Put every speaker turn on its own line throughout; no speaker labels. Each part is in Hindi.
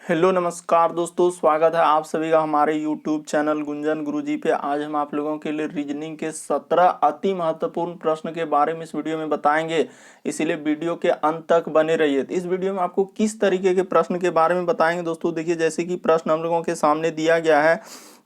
हेलो नमस्कार दोस्तों, स्वागत है आप सभी का हमारे YouTube चैनल गुंजन गुरुजी पे। आज हम आप लोगों के लिए रीजनिंग के 17 अति महत्वपूर्ण प्रश्न के बारे में इस वीडियो में बताएंगे, इसीलिए वीडियो के अंत तक बने रहिए। तो इस वीडियो में आपको किस तरीके के प्रश्न के बारे में बताएंगे दोस्तों, देखिए जैसे कि प्रश्न हम लोगों के सामने दिया गया है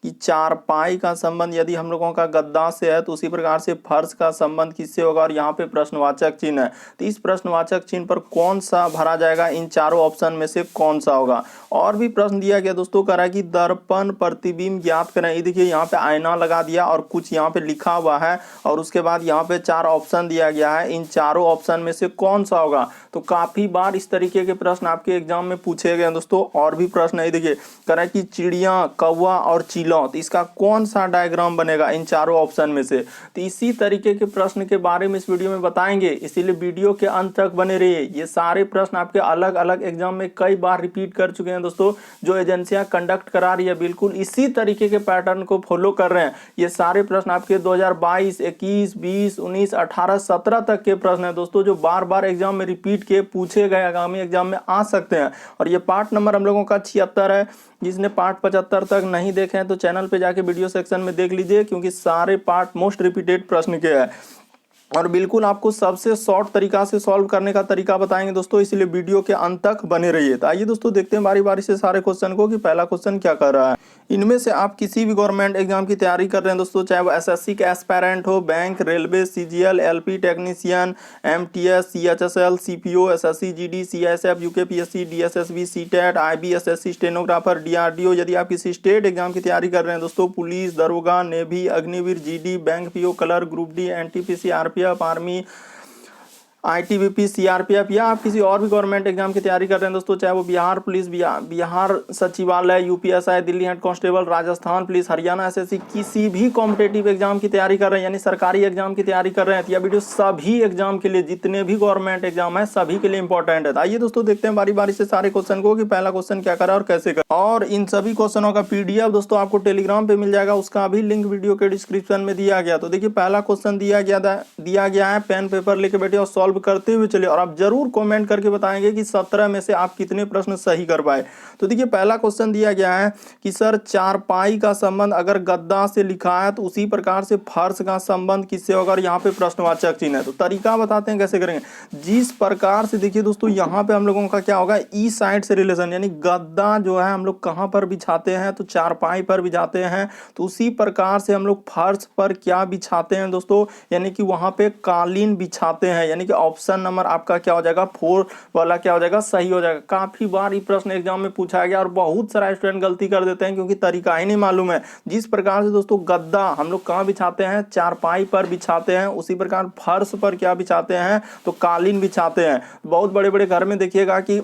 कि चारपाई का संबंध यदि हम लोगों का गद्दा से है तो उसी प्रकार से फर्श का संबंध किससे होगा, और यहाँ पे प्रश्नवाचक चिन्ह है तो इस प्रश्नवाचक चिन्ह पर कौन सा भरा जाएगा, इन चारों ऑप्शन में से कौन सा होगा। और भी प्रश्न दिया गया दोस्तों, कह रहा है कि दर्पण प्रतिबिंब ज्ञात करें। ये देखिए यहाँ पे आईना लगा दिया और कुछ यहाँ पे लिखा हुआ है और उसके बाद यहाँ पे 4 ऑप्शन दिया गया है, इन चारों ऑप्शन में से कौन सा होगा। तो काफी बार इस तरीके के प्रश्न आपके एग्जाम में पूछे गए दोस्तों। और भी प्रश्न है, देखिए कह रहा है कि चिड़िया, कौवा और चिलौं, तो इसका कौन सा डायग्राम बनेगा इन चारों ऑप्शन में से। तो इसी तरीके के प्रश्न के बारे में इस वीडियो में बताएंगे, इसीलिए वीडियो के अंत तक बने रहिए। ये सारे प्रश्न आपके अलग अलग एग्जाम में कई बार रिपीट कर चुके हैं दोस्तों, जो एजेंसियां कंडक्ट करा रही है बिल्कुल इसी तरीके के पैटर्न को फॉलो कर रहे हैं। ये सारे प्रश्न आपके 2022, 21, 20, 19, 18, 17 तक के प्रश्न है दोस्तों, जो बार बार एग्जाम में रिपीट के पूछे गए आगामी एग्जाम में आ सकते हैं। और ये पार्ट नंबर हम लोगों का 76 है। जिसने पार्ट 75 तक नहीं देखे हैं तो चैनल पे जाके वीडियो सेक्शन में देख लीजिए, क्योंकि सारे पार्ट मोस्ट रिपीटेड प्रश्न के हैं और बिल्कुल आपको सबसे शॉर्ट तरीका से सॉल्व करने का तरीका बताएंगे दोस्तों, इसलिए वीडियो के अंत तक बने रहिए। तो आइए दोस्तों देखते हैं बारी बारी से सारे क्वेश्चन को कि पहला क्वेश्चन क्या कर रहा है। इनमें से आप किसी भी गवर्नमेंट एग्जाम की तैयारी कर रहे हैं दोस्तों, चाहे वो एसएससी के एस्पायरेंट हो, bank, railway, CGL, LP technician, MTS, CHSL, CPO, SSC GD, CSF, UKPSC, DSSB, CTET, IBSSC, stenographer, DRDO. यदि आप किसी स्टेट एग्जाम की तैयारी कर रहे हैं दोस्तों, पुलिस, दरोगा, navy, Agniveer, GD, bank PO, clerk, group D, NTPC, RPF, army, ITBP, CRPF, या आप किसी और भी गवर्नमेंट एग्जाम की तैयारी कर रहे हैं दोस्तों, चाहे वो बिहार पुलिस, बिहार सचिवालय, UPSI, Delhi head constable, Rajasthan police, Haryana SSC, किसी भी कॉम्पिटेटिव एग्जाम की तैयारी कर रहे हैं, यानी सरकारी एग्जाम की तैयारी कर रहे हैं, तो यह वीडियो सभी एग्जाम के लिए, जितने भी गवर्नमेंट एग्जाम है सभी के लिए इंपॉर्टेंट है। आइए दोस्तों देखते हैं बारी बारी से सारे क्वेश्चन को कि पहला क्वेश्चन क्या करा और कैसे करा। और इन सभी क्वेश्चनों का पीडीएफ दोस्तों आपको टेलीग्राम पे मिल जाएगा, उसका भी लिंक वीडियो के डिस्क्रिप्शन में दिया गया। तो देखिए पहला क्वेश्चन दिया गया है, पेन पेपर लेके बैठे और सॉल्व करते हुए चलिए, और आप जरूर कमेंट करके बताएंगे कि 17 में से आप कितने प्रश्न सही कर पाए। तो देखिए पहला क्वेश्चन दिया गया है कि सर चारपाई का संबंध अगर गद्दा से लिखा है तो उसी प्रकार से फर्श का संबंध किससे होगा, और यहाँ पे प्रश्नवाचक चिन्ह है। तो तरीका बताते हैं कैसे करेंगे। जिस प्रकार से देखिए दोस्तों यहाँ पे हम लोगों का क्या होगा, ई साइड से रिलेशन, यानी गद्दा जो है हम लोग कहाँ पर बिछाते हैं, तो चारपाई पर बिछाते हैं। तो उसी प्रकार से हम लोग फर्श पर क्या बिछाते हैं दोस्तों, यानी कि वहां पे कालीन बिछाते हैं, यानी कि ऑप्शन नंबर आपका क्या हो जाएगा, 4 वाला क्या हो जाएगा, सही हो जाएगा। काफी बार ये प्रश्न एग्जाम में पूछा गया और बहुत सारा स्टूडेंट गलती कर देते हैं क्योंकि तरीका ही नहीं मालूम है। जिस प्रकार से दोस्तों गद्दा हम लोग कहाँ बिछाते हैं, चारपाई पर बिछाते हैं, उसी प्रकार फर्श पर क्या बिछाते हैं, तो कालीन बिछाते हैं। बहुत बड़े बड़े घर में देखिएगा कि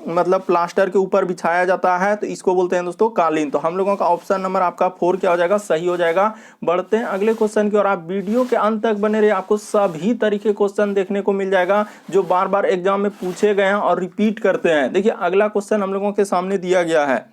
मतलब प्लास्टर के ऊपर बिछाया जाता है, तो इसको बोलते हैं दोस्तों कालीन। तो हम लोगों का ऑप्शन नंबर आपका 4 क्या हो जाएगा, सही हो जाएगा। बढ़ते हैं अगले क्वेश्चन की और आप वीडियो के अंत तक बने रहिए, आपको सभी तरीके क्वेश्चन देखने को मिल जाएगा जो बार बार एग्जाम में पूछे गए हैं और रिपीट करते हैं। देखिए अगला क्वेश्चन हम लोगों के सामने दिया गया है,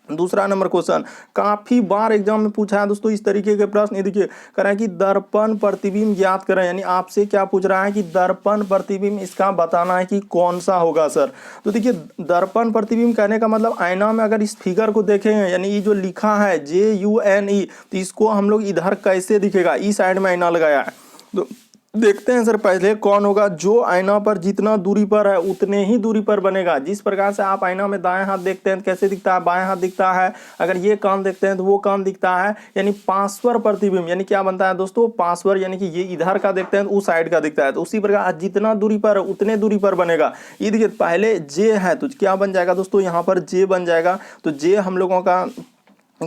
दूसरा नंबर क्वेश्चन काफी बार एग्जाम में पूछा है दोस्तों इस तरीके के प्रश्न। ये देखिए कह रहा है कि दर्पण प्रतिबिंब ज्ञात करें, यानी आपसे क्या पूछ रहा है कि दर्पण प्रतिबिंब, इसका बताना है कि कौन सा होगा सर। तो देखिए दर्पण प्रतिबिंब कहने का मतलब आईना में अगर इस फिगर को देखेंगे, यानी ये जो लिखा है JUNE, तो इसको हम लोग इधर कैसे दिखेगा, इस साइड में आईना लगाया है। तो देखते हैं सर पहले कौन होगा, जो आईना पर जितना दूरी पर है उतने ही दूरी पर बनेगा। जिस प्रकार से आप आईना में दाएं हाथ देखते हैं तो कैसे दिखता है, बाएं हाथ दिखता है। अगर ये कान देखते हैं तो वो कान दिखता है, यानी पार्श्व प्रतिबिंब, यानी क्या बनता है दोस्तों, पार्श्व, यानी कि ये इधर का देखते हैं तो उस साइड का दिखता है। तो उसी प्रकार जितना दूरी पर उतने दूरी पर बनेगा। ये देखिए पहले जे है तो क्या बन जाएगा दोस्तों, यहाँ पर जे बन जाएगा। तो जे हम लोगों का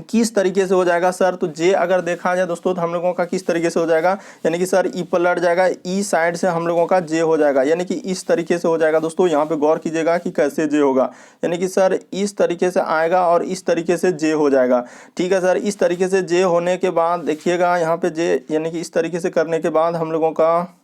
किस तरीके से हो जाएगा सर, तो जे अगर देखा जाए दोस्तों तो हम लोगों का किस तरीके से हो जाएगा, यानी कि सर ई पलट जाएगा, ई साइड से हम लोगों का जे हो जाएगा, यानी कि इस तरीके से हो जाएगा दोस्तों। यहाँ पे गौर कीजिएगा कि कैसे जे होगा, यानी कि सर इस तरीके से आएगा और इस तरीके से जे हो जाएगा। ठीक है सर, इस तरीके से जे होने के बाद देखिएगा यहाँ पे जे, यानी कि इस तरीके से करने के बाद हम लोगों का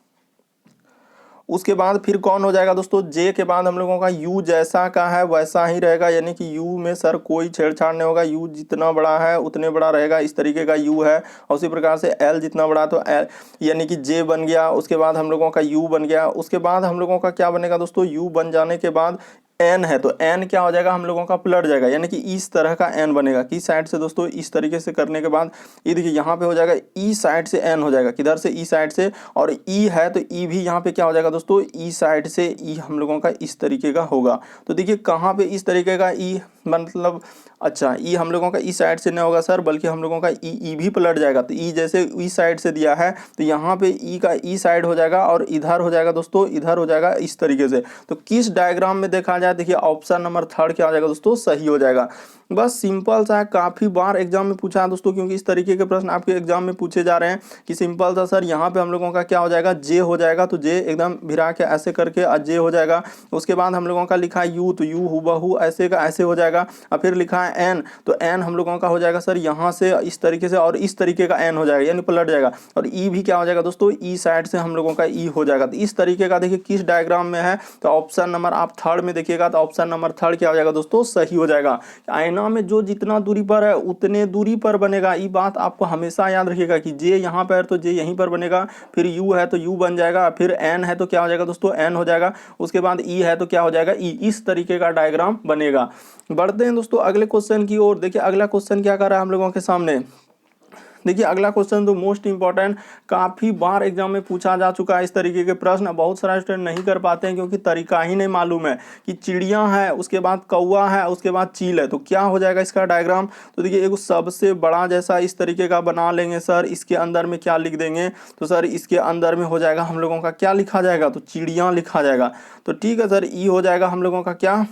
उसके बाद फिर कौन हो जाएगा दोस्तों, जे के बाद हम लोगों का यू जैसा का है वैसा ही रहेगा, यानी कि यू में सर कोई छेड़छाड़ नहीं होगा। यू जितना बड़ा है उतने बड़ा रहेगा, इस तरीके का यू है। और उसी प्रकार से एल जितना बड़ा तो एल, यानी कि जे बन गया। उसके बाद हम लोगों का यू बन गया। उसके बाद हम लोगों का क्या बनेगा दोस्तों, यू बन जाने के बाद एन है तो एन क्या हो जाएगा हम लोगों का पलट जाएगा, यानी कि इस तरह का एन बनेगा। किस साइड से दोस्तों, इस तरीके से करने के बाद ये देखिए यहाँ पे हो जाएगा ई साइड से एन हो जाएगा, किधर से ई साइड से, और ई है तो ई भी यहाँ पे क्या हो जाएगा दोस्तों, ई साइड से ई हम लोगों का इस तरीके का होगा। तो देखिए कहाँ पे इस तरीके का ई, मतलब अच्छा ई हम लोगों का ई साइड से नहीं होगा सर, बल्कि हम लोगों का ई भी पलट जाएगा। तो ई जैसे ई साइड से दिया है तो यहाँ पे ई का ई साइड हो जाएगा और इधर हो जाएगा दोस्तों, इधर हो जाएगा इस तरीके से। तो किस डायग्राम में देखा जाए, देखिए ऑप्शन नंबर थर्ड क्या हो जाएगा दोस्तों, सही हो जाएगा। बस सिंपल सा है, काफी बार एग्जाम में पूछा है दोस्तों, क्योंकि इस तरीके के प्रश्न आपके एग्जाम में पूछे जा रहे हैं कि सिंपल सा सर यहाँ पे हम लोगों का क्या हो जाएगा, जे हो जाएगा। तो जे एकदम भिरा के ऐसे करके जे हो जाएगा। उसके बाद हम लोगों का लिखा है यू, तो यू हुबहू ऐसे का ऐसे हो जाएगा। और फिर लिखा है एन, तो एन हम लोगों का हो जाएगा सर यहाँ से इस तरीके से और इस तरीके का एन हो जाएगा, यानी पलट जाएगा। और ई भी क्या हो जाएगा दोस्तों, ई साइड से हम लोगों का ई हो जाएगा। तो इस तरीके का देखिए किस डायग्राम में है, तो ऑप्शन नंबर आप थर्ड में देखिएगा, तो ऑप्शन नंबर थर्ड क्या हो जाएगा दोस्तों, सही हो जाएगा। आईना में जो जितना दूरी पर है उतने दूरी पर बनेगा, ये बात आपको हमेशा याद रखिएगा कि जे यहाँ पर तो जे यहीं पर बनेगा, फिर यू है तो यू बन जाएगा, फिर एन है तो क्या हो जाएगा दोस्तों, एन हो जाएगा, उसके बाद ई है तो क्या हो जाएगा, ई। इस तरीके का डायग्राम बनेगा। बढ़ते हैं दोस्तों अगले क्वेश्चन की ओर। देखिए अगला क्वेश्चन क्या कर रहा है हम लोगों के सामने। देखिए अगला क्वेश्चन तो मोस्ट इंपॉर्टेंट, काफी बार एग्जाम में पूछा जा चुका है इस तरीके के प्रश्न। बहुत सारे स्टूडेंट नहीं कर पाते हैं क्योंकि तरीका ही नहीं मालूम है कि चिड़िया है, उसके बाद कौवा है, उसके बाद चील है, तो क्या हो जाएगा इसका डायग्राम। तो देखिए एक सबसे बड़ा जैसा इस तरीके का बना लेंगे सर, इसके अंदर में क्या लिख देंगे, तो सर इसके अंदर में हो जाएगा हम लोगों का क्या लिखा जाएगा, तो चिड़िया लिखा जाएगा। तो ठीक है सर, ई हो जाएगा हम लोगों का क्या,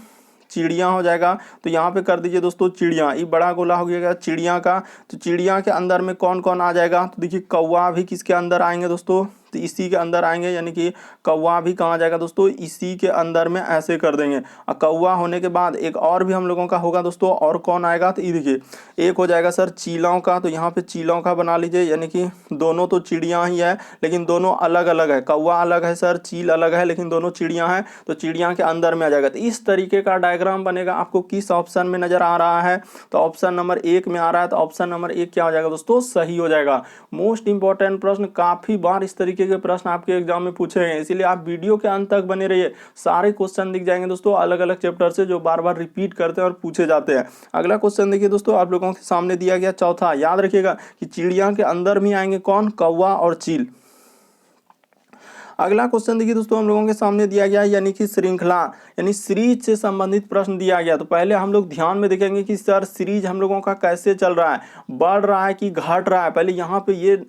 चिड़िया हो जाएगा। तो यहाँ पे कर दीजिए दोस्तों चिड़िया, ये बड़ा गोला हो गया चिड़िया का। तो चिड़िया के अंदर में कौन कौन आ जाएगा, तो देखिए कौवा भी किसके अंदर आएंगे दोस्तों, तो इसी के अंदर आएंगे, यानी कि कौवा भी कहाँ जाएगा दोस्तों, इसी के अंदर में ऐसे कर देंगे। और कौवा होने के बाद एक और भी हम लोगों का होगा दोस्तों, और कौन आएगा, तो ये देखिए एक हो जाएगा सर चीलों का। तो यहाँ पे चीलों का बना लीजिए, यानी कि दोनों तो चिड़िया ही है लेकिन दोनों अलग अलग है, कौवा अलग है सर, चील अलग है, लेकिन दोनों चिड़िया है, तो चिड़िया के अंदर में आ जाएगा। तो इस तरीके का डायग्राम बनेगा। आपको किस ऑप्शन में नजर आ रहा है, तो ऑप्शन नंबर एक में आ रहा है, तो ऑप्शन नंबर एक क्या हो जाएगा दोस्तों, सही हो जाएगा। मोस्ट इंपॉर्टेंट प्रश्न, काफी बार इस तरीके के प्रश्न आपके एग्जाम में पूछे गए, इसीलिए आप वीडियो के अंत तक बने रहिए। सारे क्वेश्चन दिख जाएंगे दोस्तों अलग अलग चैप्टर से, जो बार बार रिपीट करते हैं और पूछे जाते हैं। अगला क्वेश्चन देखिए दोस्तों, आप लोगों के सामने दिया गया चौथा, याद रखिएगा कि चिड़िया के अंदर भी आएंगे कौन, कौवा और चील। अगला क्वेश्चन देखिए दोस्तों, हम लोगों के सामने दिया गया यानी कि श्रृंखला यानी सीरीज से संबंधित प्रश्न दिया गया। तो पहले हम लोग ध्यान में देखेंगे कि सर सीरीज हम लोगों का कैसे चल रहा है, बढ़ रहा है कि घट रहा है। पहले यहाँ पे ये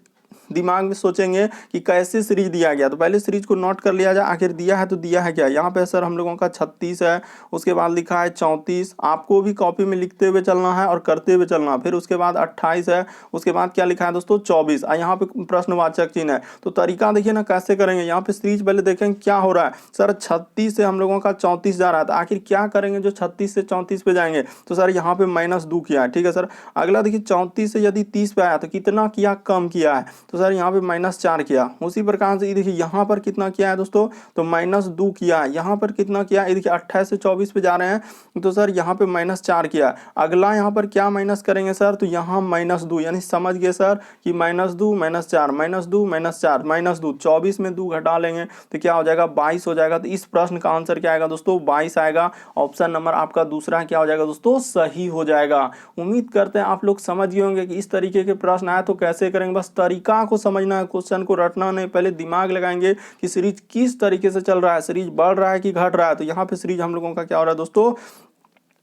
दिमाग में सोचेंगे कि कैसे सीरीज दिया गया। तो पहले सीरीज को नोट कर लिया जाए, आखिर दिया है तो दिया है क्या। यहाँ पे सर हम लोगों का 36 है, उसके बाद लिखा है 34, आपको भी कॉपी में लिखते हुए चलना है और करते हुए चलना। फिर उसके बाद 28 है, उसके बाद क्या लिखा है दोस्तों 24, यहाँ पे प्रश्नवाचक चिन्ह है। तो तरीका देखिए ना कैसे करेंगे। यहाँ पे सीरीज पहले देखेंगे क्या हो रहा है, सर 36 से हम लोगों का 34 जा रहा है, तो आखिर क्या करेंगे जो 36 से 34 पे जाएंगे, तो सर यहाँ पे -2 किया है, ठीक है सर। अगला देखिए 34 से यदि 30 पे आया तो कितना किया, कम किया है, तो सर यहाँ पे -4 किया। उसी प्रकार से ये देखिए यहाँ पर कितना किया है दोस्तों, तो -2 किया है। यहाँ पर कितना किया, ये देखिए 28 से 24 पे जा रहे हैं, तो सर यहाँ पे -4 किया। अगला यहाँ पर क्या माइनस करेंगे सर, तो यहाँ -2, यानी समझ गए सर कि -2 -4 -2 -4 -2, 24 में 2 घटा लेंगे तो क्या हो जाएगा, 22 हो जाएगा। तो इस प्रश्न का आंसर क्या आएगा दोस्तों, 22 आएगा। ऑप्शन नंबर आपका दूसरा क्या हो जाएगा दोस्तों, सही हो जाएगा। उम्मीद करते हैं आप लोग समझ गए होंगे कि इस तरीके के प्रश्न आए तो कैसे करेंगे। बस तरीका को समझना है, क्वेश्चन को रटना नहीं, पहले दिमाग लगाएंगे कि सीरीज किस तरीके से चल रहा है, सीरीज बढ़ रहा है कि घट रहा है। तो यहाँ पे सीरीज हम लोगों का क्या हो रहा है दोस्तों,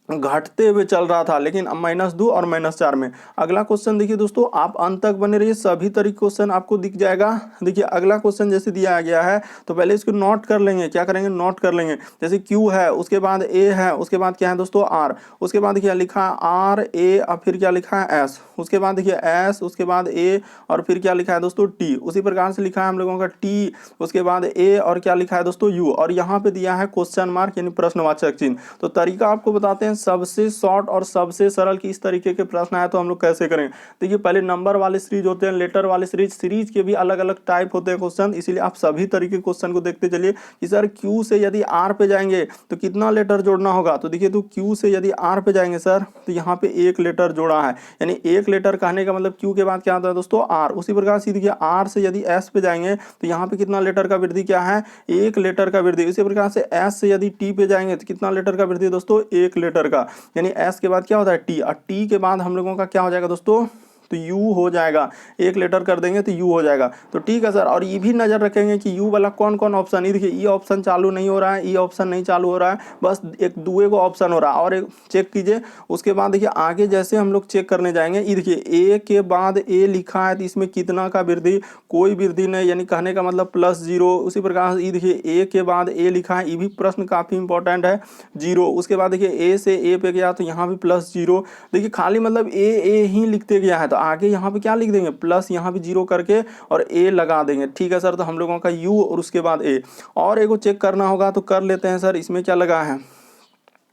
घटते हुए चल रहा था, लेकिन अब -2 और -4 में। अगला क्वेश्चन देखिए दोस्तों, आप अंत तक बने रहिए, सभी तरीके क्वेश्चन आपको दिख जाएगा। देखिए अगला क्वेश्चन जैसे दिया गया है तो पहले इसको नोट कर लेंगे। क्या करेंगे, नोट कर लेंगे। जैसे Q है, उसके बाद A है, उसके बाद क्या है दोस्तों R, उसके बाद क्या लिखा है R A, और फिर क्या लिखा है S, उसके बाद देखिए S, उसके बाद A, और फिर क्या लिखा है दोस्तों T। उसी प्रकार से लिखा है हम लोगों का T, उसके बाद A, और क्या लिखा है दोस्तों U, और यहाँ पे दिया है क्वेश्चन मार्क यानी प्रश्नवाचक चिन्ह। तो तरीका आपको बताते हैं सबसे शॉर्ट और सबसे सरल कि इस तरीके के प्रश्न आए तो हम लोग कैसे करें। देखिए पहले नंबर वाले सीरीज होते हैं, लेटर वाले सीरीज के भी अलग अलग टाइप होते हैं क्वेश्चन, इसीलिए आप सभी तरीके के क्वेश्चन को देखते चलिए कि सर क्यू से यदि आर पे जाएंगे तो कितना लेटर जोड़ना होगा। तो देखिए तो क्यू से यदि आर पे जाएंगे सर तो यहाँ पे एक लेटर जोड़ा है, यानी एक लेटर कहने का मतलब क्यू के बाद क्या आता है दोस्तों आर। उसी प्रकार से देखिए आर से यदि एस पे जाएंगे तो यहाँ पे कितना लेटर का वृद्धि क्या है, एक लेटर का वृद्धि। इसी प्रकार से एस से यदि टी पे जाएंगे तो कितना लेटर का वृद्धि दोस्तों, एक लेटर का, यानी एस के बाद क्या होता है टी, और टी के बाद हम लोगों का क्या हो जाएगा दोस्तों, तो यू हो जाएगा, एक लेटर कर देंगे तो यू हो जाएगा। तो ठीक है सर, और ये भी नजर रखेंगे कि यू वाला कौन कौन ऑप्शन, ये देखिए ये ऑप्शन चालू नहीं हो रहा है, ये ऑप्शन नहीं चालू हो रहा है, बस एक दुए को ऑप्शन हो रहा है। और एक चेक कीजिए, उसके बाद देखिए आगे जैसे हम लोग चेक करने जाएंगे, ये देखिए ए के बाद ए लिखा है तो इसमें कितना का वृद्धि, कोई वृद्धि नहीं, यानी कहने का मतलब +0। उसी प्रकार से ये देखिए ए के बाद ए लिखा है, ये भी प्रश्न काफी इंपॉर्टेंट है, 0। उसके बाद देखिए ए से ए पे गया तो यहाँ भी +0। देखिए खाली मतलब ए ही लिखते गया है तो आगे यहाँ पे क्या लिख देंगे प्लस, यहाँ भी 0 करके और ए लगा देंगे। ठीक है सर, तो हम लोगों का यू और उसके बाद ए। और एक को चेक करना होगा तो कर लेते हैं सर, इसमें क्या लगा है,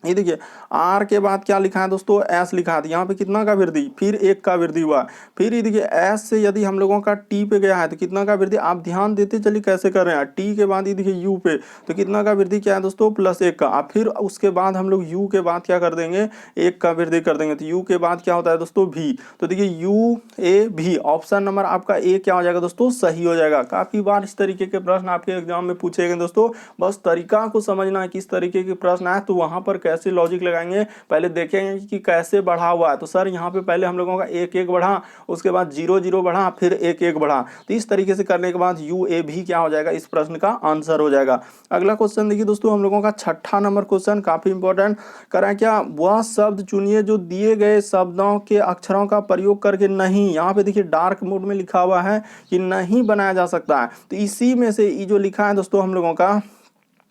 ये देखिए आर के बाद क्या लिखा है दोस्तों, एस लिखा है, यहाँ पे कितना का वृद्धि, फिर एक का वृद्धि हुआ। फिर ये देखिए एस से यदि हम लोगों का टी पे गया है तो कितना का वृद्धि, आप ध्यान देते चलिए कैसे कर रहे हैं। टी के बाद ये देखिए यू पे तो कितना का वृद्धि क्या है दोस्तों, +1 का। अब फिर उसके बाद हम लोग यू के बाद क्या कर देंगे, एक का वृद्धि कर देंगे, तो यू के बाद क्या होता है दोस्तों भी। तो देखिए यू ए भी, ऑप्शन नंबर आपका ए क्या हो जाएगा दोस्तों, सही हो जाएगा। काफी बार इस तरीके के प्रश्न आपके एग्जाम में पूछे गए दोस्तों, बस तरीका को समझना है किस तरीके के प्रश्न आए तो वहां पर कैसे लॉजिक लगाएंगे। पहले देखेंगे कि कैसे बढ़ा हुआ है, तो सर यहाँ पे पहले हम लोगों का 1-1 बढ़ा, उसके बाद 0-0 बढ़ा, फिर 1-1 बढ़ा। तो इस तरीके से करने के बाद यू ए भी क्या हो जाएगा, इस प्रश्न का आंसर हो जाएगा। अगला क्वेश्चन देखिए दोस्तों, हम लोगों का 6ठा नंबर क्वेश्चन काफी इंपॉर्टेंट करा, क्या वह शब्द चुनिए जो दिए गए शब्दों के अक्षरों का प्रयोग करके नहीं, यहाँ पे देखिए डार्क मोड में लिखा हुआ है कि नहीं बनाया जा सकता है। तो इसी में से ये जो लिखा है दोस्तों हम लोगों का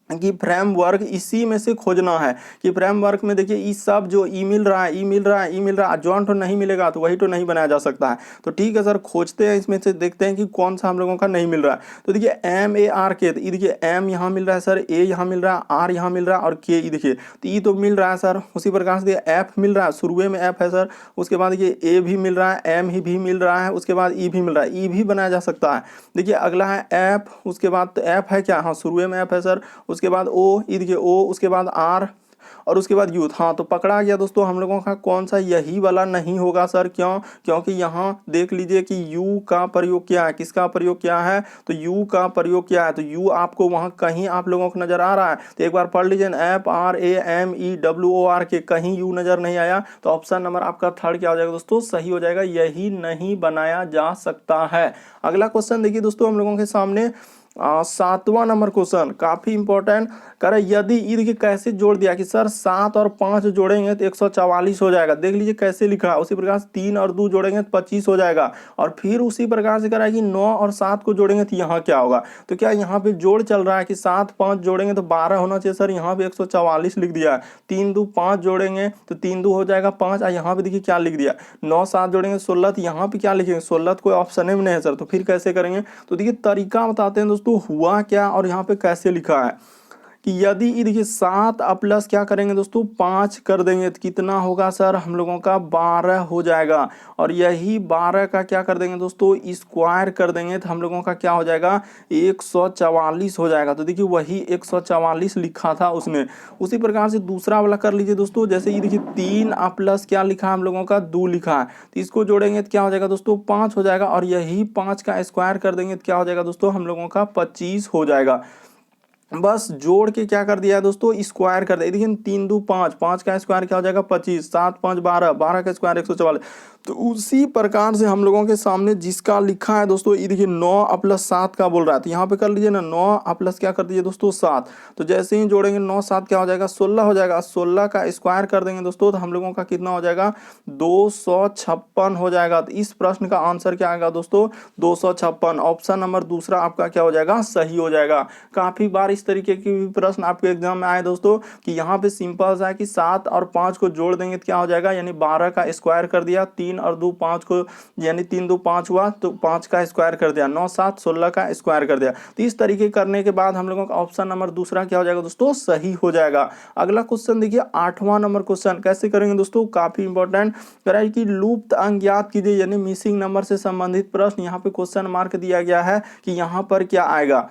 कि फ्रेमवर्क, इसी में से खोजना है कि फ्रेमवर्क में देखिए ये सब जो ई मिल रहा है, ई मिल रहा है, ई मिल रहा है, जॉन तो नहीं मिलेगा तो वही तो नहीं बनाया जा सकता है। तो ठीक है सर, खोजते हैं इसमें से, देखते हैं कि कौन सा हम लोगों का नहीं मिल रहा है। तो देखिए MAR के, तो ये देखिए एम यहाँ मिल रहा है सर, ए यहाँ मिल रहा है, आर यहाँ मिल रहा है और के, ये देखिए तो ये तो मिल रहा है सर। उसी प्रकार से एफ मिल रहा है, शुरुए में एफ है सर, उसके बाद देखिए ए भी मिल रहा है, एम ही भी मिल रहा है, उसके बाद ई भी मिल रहा है, ई भी बनाया जा सकता है। देखिए अगला है एफ, उसके बाद तो एफ है क्या, हाँ शुरुए में एफ है सर, उसके बाद ओ, ये देखिए ओ, उसके बाद आर और उसके बाद यूथ। हाँ तो पकड़ा गया दोस्तों हम लोगों का कौन सा, यही वाला नहीं होगा सर। क्यों, क्योंकि यहाँ देख लीजिए कि यू का प्रयोग क्या है, किसका प्रयोग क्या है, तो यू का प्रयोग क्या है, तो यू आपको वहाँ कहीं आप लोगों को नजर आ रहा है तो एक बार पढ़ लीजिए, FRAMEWOR के कहीं यू नजर नहीं आया, तो ऑप्शन नंबर आपका थर्ड क्या हो जाएगा दोस्तों, सही हो जाएगा, यही नहीं बनाया जा सकता है। अगला क्वेश्चन देखिए दोस्तों हम लोगों के सामने 7वां नंबर क्वेश्चन काफी इंपॉर्टेंट कर, यदि ये देखिए कैसे जोड़ दिया कि सर 7 और 5 जोड़ेंगे तो 144 हो जाएगा। देख लीजिए कैसे लिखा है। उसी प्रकार से 3 और 2 जोड़ेंगे तो 25 हो जाएगा। और फिर उसी प्रकार से करा कि 9 और 7 को जोड़ेंगे तो यहाँ क्या होगा, तो क्या यहाँ पे जोड़ चल रहा है कि 7 5 जोड़ेंगे तो 12 होना चाहिए सर, यहाँ पे 144 लिख दिया है। 3 2 5 जोड़ेंगे तो 3 2 हो जाएगा 5, और यहाँ पे देखिए क्या लिख दिया, 9 7 जोड़ेंगे 16, तो यहाँ पे क्या लिखेंगे 16, कोई ऑप्शन में नहीं है सर, तो फिर कैसे करेंगे। तो देखिए तरीका बताते हैं दोस्तों, हुआ क्या और यहाँ पे कैसे लिखा है कि यदि ये देखिए 7 प्लस क्या करेंगे दोस्तों 5 कर देंगे तो कितना होगा सर, हम लोगों का 12 हो जाएगा। और यही 12 का क्या कर देंगे दोस्तों, स्क्वायर कर देंगे तो हम लोगों का क्या हो जाएगा 144 हो जाएगा। तो देखिए वही 144 लिखा था उसने। उसी प्रकार से दूसरा वाला कर लीजिए दोस्तों, जैसे ये देखिए 3 प्लस क्या लिखा है हम लोगों का 2 लिखा है, तो इसको जोड़ेंगे तो क्या हो जाएगा दोस्तों 5 हो जाएगा। और यही 5 का स्क्वायर कर देंगे तो क्या हो जाएगा दोस्तों, हम लोगों का 25 हो जाएगा। बस जोड़ के क्या कर दिया है दोस्तों, स्क्वायर कर दिया। देखिए 3 2 5, 5 का स्क्वायर क्या हो जाएगा 25, 7 5 12, 12 का स्क्वायर 144। तो उसी प्रकार से हम लोगों के सामने जिसका लिखा है दोस्तों, ये देखिए 9 प्लस 7 का बोल रहा है, तो यहाँ पे कर लीजिए ना 9 प्लस क्या कर दीजिए दोस्तों 7। तो जैसे ही जोड़ेंगे 9 7 क्या हो जाएगा 16 हो जाएगा। 16 का स्क्वायर कर देंगे दोस्तों तो हम लोगों का कितना हो जाएगा 256 हो जाएगा। तो इस प्रश्न का आंसर क्या आएगा दोस्तों 256। ऑप्शन नंबर दूसरा आपका क्या हो जाएगा, सही हो जाएगा। काफी बार इस तरीके की भी प्रश्न आपके एग्जाम में आए दोस्तों कि यहाँ पे सिंपल सा है कि 7 और 5 को जोड़ देंगे तो क्या हो जाएगा, यानी 12 का स्क्वायर कर दिया, 3 और 2 5 को, यानी 3 2 5 हुआ तो 5 का स्क्वायर कर दिया, 9 7 16 का स्क्वायर कर दिया। तो इस तरीके करने के बाद हम लोगों का ऑप्शन नंबर दूसरा क्या हो जाएगा दोस्तों, सही हो जाएगा। अगला क्वेश्चन देखिए 8वां नंबर क्वेश्चन कैसे करेंगे दोस्तों, काफी इंपॉर्टेंट कराई कि लुप्त अंक ज्ञात कीजिए, यानी मिसिंग नंबर से संबंधित प्रश्न। यहाँ पे क्वेश्चन मार्क दिया गया है कि यहाँ पर क्या आएगा।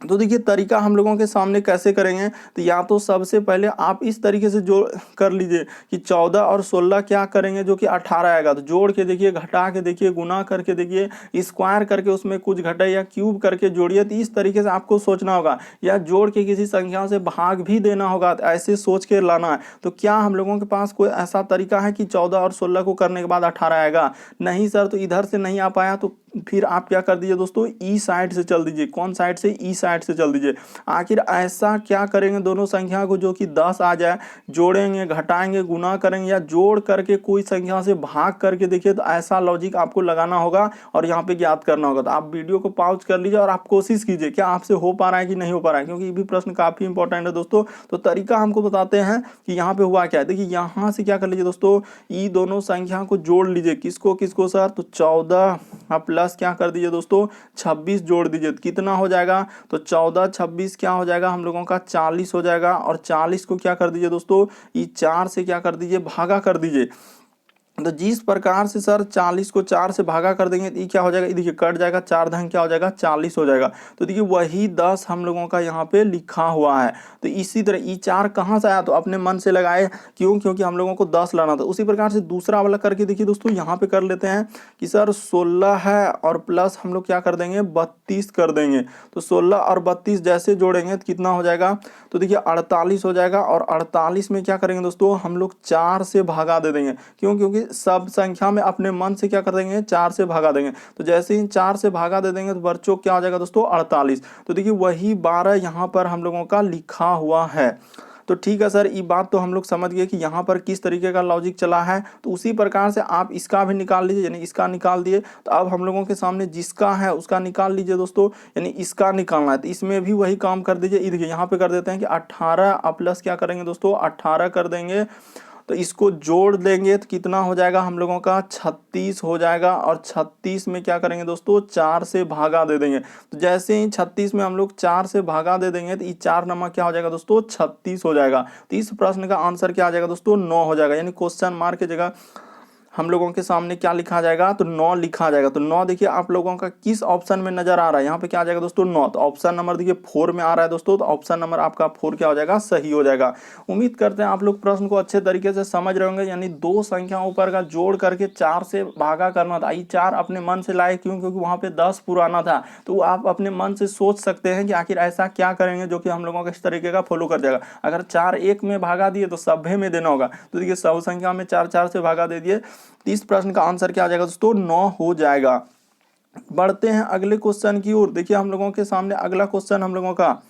तो देखिए तरीका हम लोगों के सामने कैसे करेंगे, तो या तो सबसे पहले आप इस तरीके से जोड़ कर लीजिए कि 14 और 16 क्या करेंगे जो कि 18 आएगा, तो जोड़ के देखिए, घटा के देखिए, गुना करके देखिए, स्क्वायर करके उसमें कुछ घटाए या क्यूब करके जोड़िए। तो इस तरीके से आपको सोचना होगा, या जोड़ के किसी संख्या से भाग भी देना होगा, तो ऐसे सोच के लाना है। तो क्या हम लोगों के पास कोई ऐसा तरीका है कि 14 और 16 को करने के बाद 18 आएगा? नहीं सर, तो इधर से नहीं आ पाया तो फिर आप क्या कर दीजिए दोस्तों, ई साइड से चल दीजिए। कौन साइड से, ई साइड से चल दीजिए। आखिर ऐसा क्या करेंगे दोनों संख्या को जो कि 10 आ जाए, जोड़ेंगे, घटाएंगे, गुना करेंगे या जोड़ करके कोई संख्या से भाग करके देखिए। तो ऐसा लॉजिक आपको लगाना होगा और यहाँ पे ज्ञात करना होगा। तो आप वीडियो को पॉज कर लीजिए और आप कोशिश कीजिए क्या आपसे हो पा रहा है कि नहीं हो पा रहा है, क्योंकि ये भी प्रश्न काफी इंपॉर्टेंट है दोस्तों। तो तरीका हमको बताते हैं कि यहाँ पे हुआ क्या है। देखिए यहाँ से क्या कर लीजिए दोस्तों, ई दोनों संख्या को जोड़ लीजिए। किसको किसको सर, तो 14 प्लस क्या कर दीजिए दोस्तों, 26 जोड़ दीजिए। तो कितना हो जाएगा, तो 14 26 क्या हो जाएगा हम लोगों का, 40 हो जाएगा। और 40 को क्या कर दीजिए दोस्तों, ये 4 से क्या कर दीजिए, भागा कर दीजिए। तो जिस प्रकार से सर 40 को 4 से भागा कर देंगे तो ये क्या हो जाएगा, ये देखिए कट जाएगा, 4 धन क्या हो जाएगा, 40 हो जाएगा। तो देखिए वही 10 हम लोगों का यहाँ पे लिखा हुआ है। तो इसी तरह ये 4 कहाँ से आया, तो अपने मन से लगाए, क्यों, क्योंकि हम लोगों को 10 लाना था। उसी प्रकार से दूसरा वाला करके देखिए दोस्तों, यहाँ पे कर लेते हैं कि सर 16 है और प्लस हम लोग क्या कर देंगे, 32 कर देंगे। तो 16 और 32 जैसे जोड़ेंगे तो कितना हो जाएगा, तो देखिए 48 हो जाएगा। और 48 में क्या करेंगे दोस्तों, हम लोग 4 से भागा दे देंगे। क्यों, क्योंकि सब संख्या में अपने मन से क्या कर देंगे, 4 से भागा देंगे। तो जैसे ही 4 से भागा दे देंगे तो बच्चों क्या हो जाएगा दोस्तों, 48। तो देखिए वही 12 यहाँ पर हम लोगों का लिखा हुआ है। तो ठीक है सर, ये बात तो हम लोग समझ गए कि यहाँ पर किस तरीके का लॉजिक चला है। तो उसी प्रकार से आप इसका भी निकाल लीजिए, यानी इसका निकाल दिए। तो अब हम लोगों के सामने जिसका है उसका निकाल लीजिए दोस्तों, यानी इसका निकालना है। तो इसमें भी वही काम कर दीजिए। देखिए यहाँ पे कर देते हैं कि 18 प्लस क्या करेंगे दोस्तों, 18 कर देंगे। तो इसको जोड़ देंगे तो कितना हो जाएगा हम लोगों का, 36 हो जाएगा। और 36 में क्या करेंगे दोस्तों, 4 से भागा दे देंगे। तो जैसे ही 36 में हम लोग 4 से भागा दे देंगे तो ये 4 नंबर क्या हो जाएगा दोस्तों, 36 हो जाएगा। तो इस प्रश्न का आंसर क्या आ जाएगा दोस्तों, 9 हो जाएगा। यानी क्वेश्चन मार्क की जगह हम लोगों के सामने क्या लिखा जाएगा, तो 9 लिखा जाएगा। तो 9 देखिए आप लोगों का किस ऑप्शन में नजर आ रहा है, यहाँ पे क्या आ जाएगा दोस्तों, 9। तो ऑप्शन नंबर देखिए 4 में आ रहा है दोस्तों। तो ऑप्शन नंबर आपका 4 क्या हो जाएगा, सही हो जाएगा। उम्मीद करते हैं आप लोग प्रश्न को अच्छे तरीके से समझ रहे होंगे। यानी दो संख्याओं पर का जोड़ करके 4 से भागा करना था। ये 4 अपने मन से लाए, क्यों, क्योंकि वहां पे 10 पुराना था। तो आप अपने मन से सोच सकते हैं कि आखिर ऐसा क्या करेंगे जो कि हम लोगों को इस तरीके का फॉलो कर जाएगा। अगर 4 1 में भागा दिए तो सभ्य में देना होगा। तो देखिए सब संख्या में 4 4 से भागा दे दिए। इस प्रश्न का आंसर क्या आ जाएगा दोस्तों, 9 हो जाएगा। बढ़ते हैं अगले क्वेश्चन की ओर। देखिए हम लोगों के सामने अगला क्वेश्चन हम लोगों का,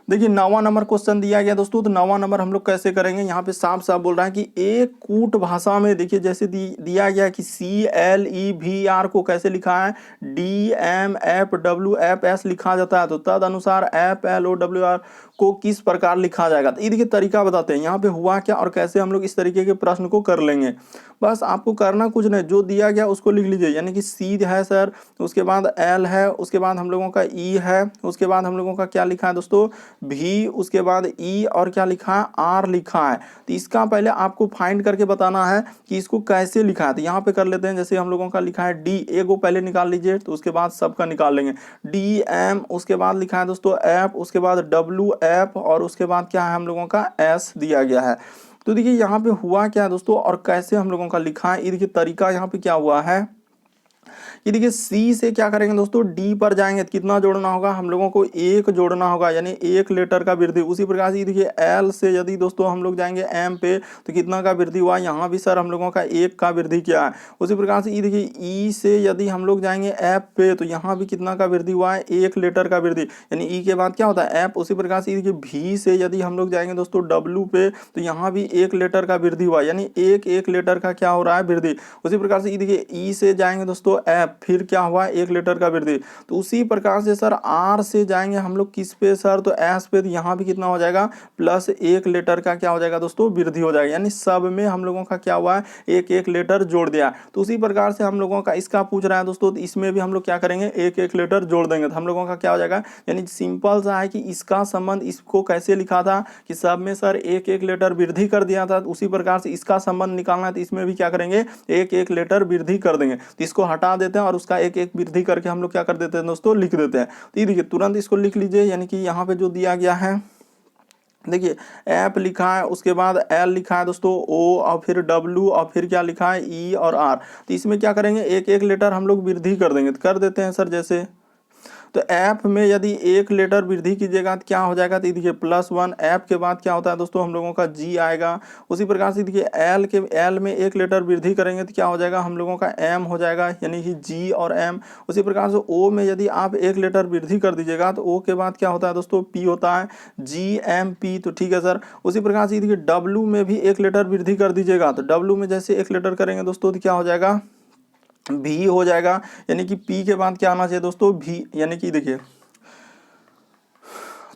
देखिए 9वां नंबर क्वेश्चन दिया गया दोस्तों। तो 9वां नंबर हम लोग कैसे करेंगे, यहाँ पे साफ साफ बोल रहा है कि एक कूट भाषा में देखिए जैसे दिया गया कि CLEVR को कैसे लिखा है, DMFWFS लिखा जाता है। तो तद अनुसार FLOWR को किस प्रकार लिखा जाएगा। तो ये देखिए तरीका बताते हैं यहाँ पे हुआ क्या और कैसे हम लोग इस तरीके के प्रश्न को कर लेंगे। बस आपको करना कुछ नहीं, जो दिया गया उसको लिख लीजिए। यानी कि C है सर, उसके बाद L है, उसके बाद हम लोगों का E है, उसके बाद हम लोगों का क्या लिखा है दोस्तों, V, उसके बाद E और क्या लिखा है, R लिखा है। तो इसका पहले आपको फाइंड करके बताना है कि इसको कैसे लिखा है। तो यहाँ पे कर लेते हैं, जैसे हम लोगों का लिखा है D, A को पहले निकाल लीजिए, तो उसके बाद सबका निकाल लेंगे। DM, उसके बाद लिखा है दोस्तों F, उसके बाद WF और उसके बाद क्या है हम लोगों का S दिया गया है। तो देखिए यहाँ पे हुआ क्या है दोस्तों और कैसे हम लोगों का लिखा है। ये देखिए तरीका यहाँ पे क्या हुआ है, ये देखिए C से क्या करेंगे दोस्तों, D पर जाएंगे तो कितना जोड़ना होगा हम लोगों को, 1 जोड़ना होगा, यानी 1 लेटर का वृद्धि। उसी प्रकार से देखिए L से यदि दोस्तों हम लोग जाएंगे M पे तो कितना का वृद्धि हुआ, यहाँ भी सर हम लोगों का 1 का वृद्धि किया है। उसी प्रकार से ये देखिए E से यदि हम लोग जाएंगे F पे तो यहाँ भी कितना का वृद्धि हुआ है, 1 लेटर का वृद्धि, यानी E के बाद क्या होता है F। उसी प्रकार से देखिए V से यदि हम लोग जाएंगे दोस्तों W पे तो यहाँ भी 1 लेटर का वृद्धि हुआ, यानी 1 1 लेटर का क्या हो रहा है, वृद्धि। उसी प्रकार से ये देखिए E से जाएंगे दोस्तों एफ, फिर क्या हुआ 1 लीटर का वृद्धि। तो उसी प्रकार से सर आर से जाएंगे हम लोग किस पे सर, तो एस पे, तो यहाँ भी कितना हो जाएगा प्लस 1 लीटर का क्या हो जाएगा दोस्तों वृद्धि हो जाएगा, यानी सब में हम लोगों का क्या हुआ है 1-1 लीटर जोड़ दिया। तो उसी प्रकार से हम लोगों का इसका पूछ रहा है दोस्तों, तो इसमें भी हम लोग क्या करेंगे 1-1 लीटर जोड़ देंगे, तो हम लोगों का क्या हो जाएगा, यानी सिंपल सा है कि इसका संबंध इसको कैसे लिखा था कि सब में सर 1-1 लीटर वृद्धि कर दिया था, उसी प्रकार से इसका संबंध निकालना है तो इसमें भी क्या करेंगे 1-1 लीटर वृद्धि कर देंगे। तो इसको हटा देते हैं और उसका 1-1 वृद्धि करके हम लोग क्या कर देते हैं दोस्तों लिख देते हैं। तो ये देखिए तुरंत इसको लिख लीजिए, यानी कि यहाँ पे जो दिया गया है देखिए एफ लिखा है, उसके बाद एल लिखा है दोस्तों, ओ और फिर डब्ल्यू और फिर क्या लिखा है ई और आर। तो इसमें क्या करेंगे 1-1 लीटर हम लोग वृद्धि कर देंगे, तो कर देते हैं सर। जैसे तो एफ में यदि 1 लीटर वृद्धि कीजिएगा तो क्या हो जाएगा, तो देखिए +1, एफ के बाद क्या होता है दोस्तों हम लोगों का जी आएगा। उसी प्रकार से देखिए एल में 1 लीटर वृद्धि करेंगे तो क्या हो जाएगा हम लोगों का एम हो जाएगा, यानी कि जी और एम। उसी प्रकार से ओ में यदि आप 1 लीटर वृद्धि कर दीजिएगा तो ओ के बाद क्या होता है दोस्तों पी होता है, जी एम पी। तो ठीक है सर। उसी प्रकार से देखिए डब्ल्यू में भी 1 लीटर वृद्धि कर दीजिएगा, तो डब्ल्यू में जैसे 1 लीटर करेंगे दोस्तों तो क्या हो जाएगा भी हो जाएगा, यानी कि पी के बाद क्या आना चाहिए दोस्तों भी, यानी कि देखिए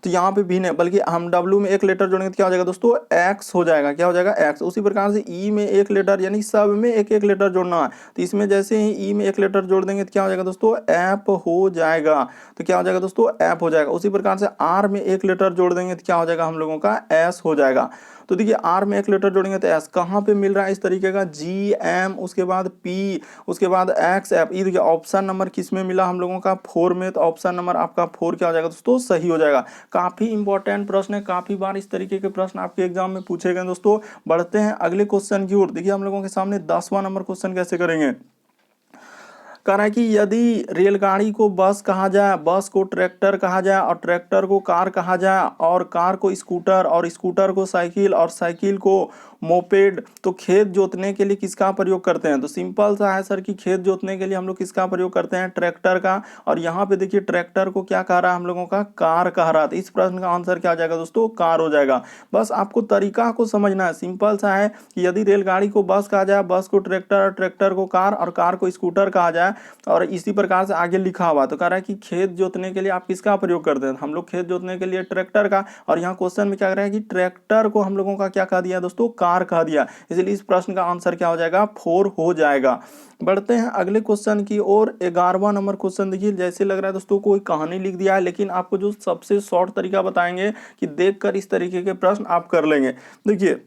तो यहाँ पे भी नहीं बल्कि हम डब्ल्यू में 1 लीटर जोड़ेंगे तो क्या हो जाएगा दोस्तों एक्स हो जाएगा, क्या हो जाएगा एक्स। उसी प्रकार से ई में 1 लीटर, यानी सब में 1-1 लीटर जोड़ना है, तो इसमें जैसे ही ई में 1 लीटर जोड़ देंगे तो क्या हो जाएगा दोस्तों एप हो जाएगा। तो क्या हो जाएगा दोस्तों एप हो जाएगा। उसी प्रकार से आर में 1 लीटर जोड़ देंगे तो क्या हो जाएगा हम लोगों का एस हो जाएगा। तो देखिए आर में 1 लीटर जोड़ेंगे तो एस कहाँ पे मिल रहा है इस तरीके का, जी एम, उसके बाद पी, उसके बाद एक्स एफ। ये देखिए ऑप्शन नंबर किस में मिला हम लोगों का 4 में, तो ऑप्शन नंबर आपका 4 क्या हो जाएगा दोस्तों सही हो जाएगा। काफी इंपॉर्टेंट प्रश्न है, काफी बार इस तरीके के प्रश्न आपके एग्जाम में पूछे गए दोस्तों। बढ़ते हैं अगले क्वेश्चन की ओर। देखिए हम लोगों के सामने 10वां नंबर क्वेश्चन कैसे करेंगे। कह रहा है कि यदि रेलगाड़ी को बस कहा जाए, बस को ट्रैक्टर कहा जाए और ट्रैक्टर को कार कहा जाए और कार को स्कूटर और स्कूटर को साइकिल और साइकिल को मोपेड, तो खेत जोतने के लिए किसका प्रयोग करते हैं। तो सिंपल सा है सर कि खेत जोतने के लिए हम लोग किसका प्रयोग करते हैं ट्रैक्टर का। और यहाँ पे देखिए ट्रैक्टर को क्या कह रहा है हम लोगों का कार कह रहा है। तो इस प्रश्न का आंसर क्या हो जाएगा दोस्तों कार हो जाएगा। बस आपको तरीका को समझना है, सिंपल सा है कि यदि रेलगाड़ी को बस कहा जाए, बस को ट्रैक्टर और ट्रैक्टर को कार और कार को स्कूटर कहा जाए और इसी प्रकार से आगे लिखा हुआ, तो कह रहा है कि खेत जोतने के लिए आप किसका प्रयोग करते हैं, हम लोग खेत जोतने के लिए ट्रैक्टर का। और यहाँ क्वेश्चन में क्या कर रहा है कि ट्रैक्टर को हम लोगों का क्या कह दिया दोस्तों कार कह दिया, इसलिए इस प्रश्न का आंसर क्या हो जाएगा 4 हो जाएगा। बढ़ते हैं अगले क्वेश्चन की ओर। 11वां नंबर क्वेश्चन देखिए, जैसे लग रहा है दोस्तों कोई कहानी लिख दिया है, लेकिन आपको जो सबसे शॉर्ट तरीका बताएंगे कि देखकर इस तरीके के प्रश्न आप कर लेंगे। देखिए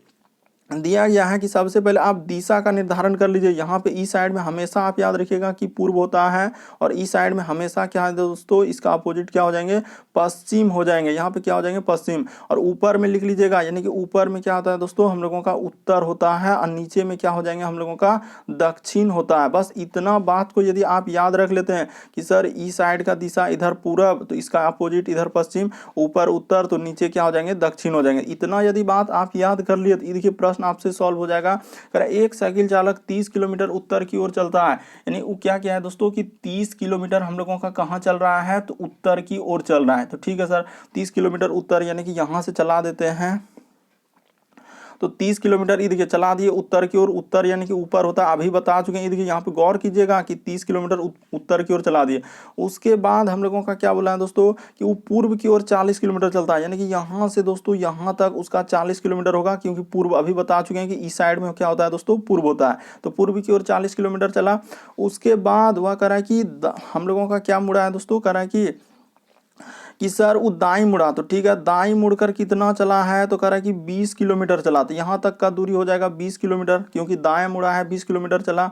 दिया गया है कि सबसे पहले आप दिशा का निर्धारण कर लीजिए। यहाँ पे ई साइड में हमेशा आप याद रखिएगा कि पूर्व होता है और ई साइड में हमेशा क्या है दोस्तों इसका अपोजिट क्या हो जाएंगे पश्चिम हो जाएंगे। यहाँ पे क्या हो जाएंगे पश्चिम। और ऊपर में लिख लीजिएगा, यानी कि ऊपर में क्या होता है दोस्तों हम लोगों का उत्तर होता है और नीचे में क्या हो जाएंगे हम लोगों का दक्षिण होता है। बस इतना बात को यदि आप याद रख लेते हैं कि सर ई साइड का दिशा इधर पूरब तो इसका अपोजिट इधर पश्चिम, ऊपर उत्तर तो नीचे क्या हो जाएंगे दक्षिण हो जाएंगे। इतना यदि बात आप याद कर लिए तो देखिए प्रश्न आपसे सॉल्व हो जाएगा। एक साइकिल चालक 30 किलोमीटर उत्तर की ओर चलता है, यानी वो क्या क्या है दोस्तों कि 30 किलोमीटर हम लोगों का कहाँ चल रहा है तो उत्तर की ओर चल रहा है। तो ठीक है सर 30 किलोमीटर उत्तर, यानी कि यहां से चला देते हैं तो 30 किलोमीटर ये देखिए चला दिए उत्तर की ओर, उत्तर यानी कि ऊपर होता है अभी बता चुके हैं। ये देखिए यहाँ पे गौर कीजिएगा कि 30 किलोमीटर उत्तर की ओर चला दिए। उसके बाद हम लोगों का क्या बोला है दोस्तों कि वो पूर्व की ओर 40 किलोमीटर चलता है, यानी कि यहाँ से दोस्तों यहाँ तक उसका 40 किलोमीटर होगा, क्योंकि पूर्व अभी बता चुके हैं कि इस साइड में क्या होता है दोस्तों पूर्व होता है। तो पूर्व की ओर 40 किलोमीटर चला। उसके बाद वह कह रहा है कि हम लोगों का क्या मुड़ा है दोस्तों, कह रहा है कि सर वो दाई मुड़ा। तो ठीक है दाई मुड़कर कितना चला है तो कह रहा है कि 20 किलोमीटर चला। तो यहाँ तक का दूरी हो जाएगा 20 किलोमीटर, क्योंकि दाएं मुड़ा है 20 किलोमीटर चला।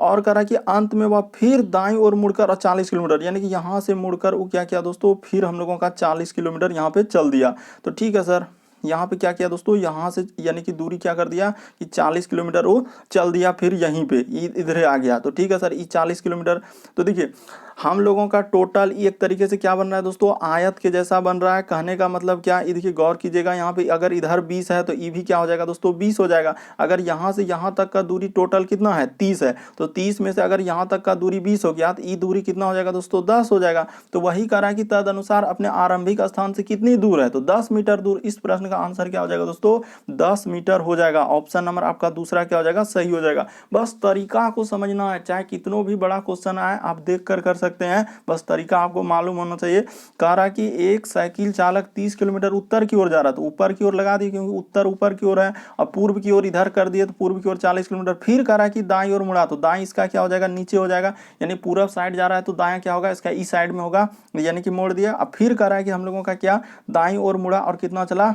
और कह रहा है कि अंत में वह फिर दाईं ओर मुड़कर 40 किलोमीटर, यानी कि यहाँ से मुड़कर वो क्या किया दोस्तों फिर हम लोगों का 40 किलोमीटर यहाँ पे चल दिया। तो ठीक है सर यहाँ पे क्या किया दोस्तों यहाँ से यानी कि दूरी क्या कर दिया कि 40 किलोमीटर वो चल दिया, फिर यहीं पे इधर आ गया। तो ठीक है सर ये 40 किलोमीटर। तो देखिए हम लोगों का टोटल एक तरीके से क्या बन रहा है दोस्तों आयत के जैसा बन रहा है। कहने का मतलब क्या, ये देखिए गौर कीजिएगा यहाँ पे अगर इधर 20 है तो ये भी क्या हो जाएगा दोस्तों 20 हो जाएगा। अगर यहाँ से यहाँ तक का दूरी टोटल कितना है 30 है, तो 30 में से अगर यहाँ तक का दूरी 20 हो गया तो ये दूरी कितना हो जाएगा दोस्तों 10 हो जाएगा। तो वही कह रहा है कि तदनुसार अपने आरंभिक स्थान से कितनी दूर है, तो 10 मीटर दूर। इस प्रश्न का आंसर क्या हो जाएगा दोस्तों 10 मीटर हो जाएगा। ऑप्शन नंबर आपका दूसरा क्या हो जाएगा सही हो जाएगा। बस तरीका को समझना है, चाहे कितनों भी बड़ा क्वेश्चन आए आप देख कर सकते हैं, बस तरीका आपको मालूम होना चाहिए। कह रहा कि एक साइकिल चालक 30 किलोमीटर उत्तर की ओर जा रहा है, तो ऊपर की ओर लगा दी क्योंकि उत्तर ऊपर की ओर है, और पूर्व की ओर इधर कर दिए तो पूर्व की ओर 40 किलोमीटर। फिर कह रहा है कि दाईं ओर मुड़ा, तो दाईं इसका क्या हो जाएगा नीचे हो जाएगा, यानी पूरब साइड जा रहा है तो दायां क्या होगा इसका इस साइड में होगा, यानी कि मोड़ दिया। अब फिर कह रहा है कि हम लोगों का क्या दाईं ओर मुड़ा और कितना चला